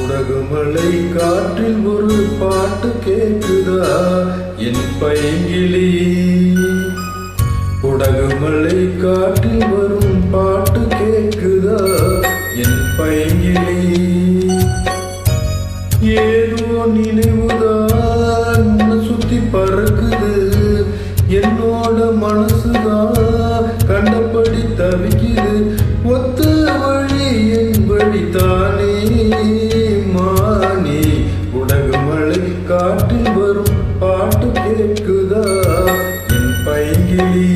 குடகுமலை காற்றில் ஒரு பாட்டு கேட்குதா என் பைங்கிளி. குடகுமலை காற்றில் வரும் பாட்டு கேட்குதா என் பைங்கிளி. ஏதோ நினைவுதான் சுத்தி பறக்குது, என்னோட மனசுதான் கண்டபடி தவிக்குது. ஒத்த வழி என் வழிதானே மானே. குடகுமலை காற்றில் வரும் பாட்டு கேட்குதா என் பைங்கிளி.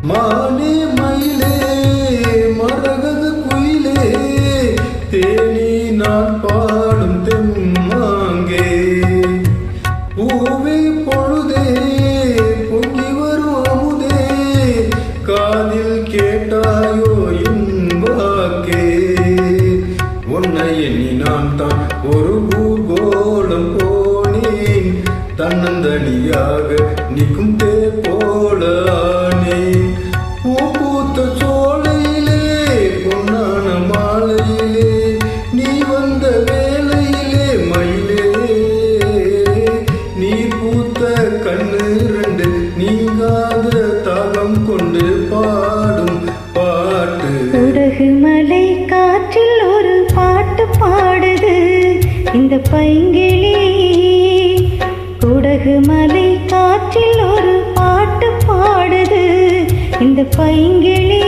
மானே மயிலே மரகத குயிலே, தேனி நான் பாடும் தெம்மாங்கே. பூவே பொழுதே பொங்கி வரும் அமுதே, காதில் கேட்டாயோ என் வாக்கே. உன்னை எண்ணி நான் தான் ஒரு பூகோளம் போனேன், தன்னந்தனியாக நிற்கும் தேர் போல ஆனேன். பூத்த சோலையிலே பொன்னான மாலையிலே, நீ வந்த வேளையிலே மயிலே. நீ பூத்த கண்ணு ரெண்டு நீங்காத தாகம் கொண்டு பாடும் பாட்டு. குடகுமலை காற்றில் ஒரு பாட்டு பாடுது இந்த பைங்கிளி. குடகுமலை காற்றில் ஒரு பாட்டு பாடுது இந்த பைங்கிளி.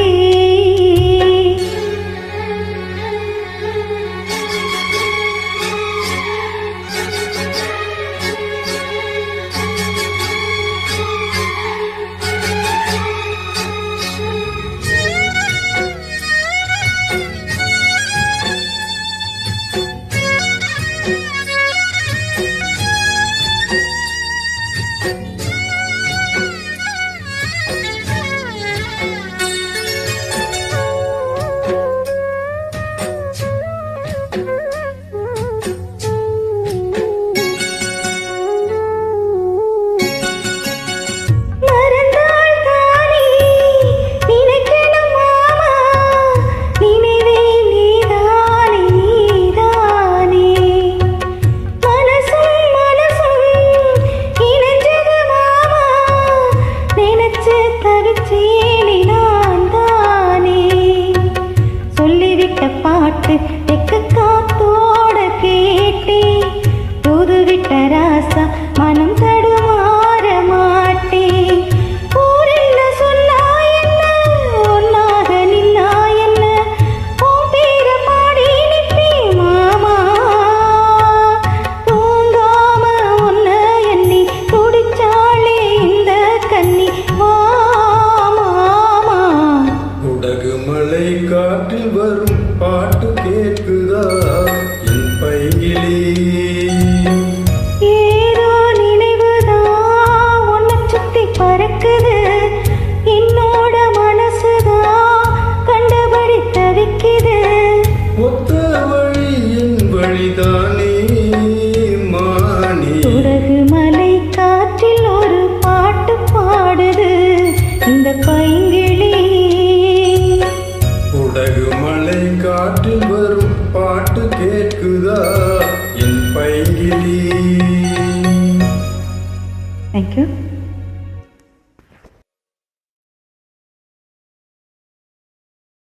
பாட்டு தெக்க காத்தோட கேட்டே, தூதுவிட்ட ராசா மனம் தடுமாற மாட்டே. ஊரென்ன சொன்னா என்ன, ஒன்னாக நின்னா என்ன, உன் பேர பாடி நிற்பே மாமா. தூங்காம ஒன்ன எண்ணி துடிச்சாளே இந்த கன்னி மாமா. குடகுமலை காற்றில் வரும் பாட்டு கேட்குதா என் பைங்கிளி. ஏதோ நினைவுதான் உன்னை சுத்தி பறக்குது, என்னோட மனசுதான் கண்டபடி தவிக்குது. ஒத்த வழி என் வழிதானே மானே. குடகுமலை காற்றில் ஒரு பாட்டு பாடுது இந்த பைங்கிளி. குடகுமலை காற்றில் வரும் பாட்டு கேட்குதா என் பைங்கிளி. Thank you.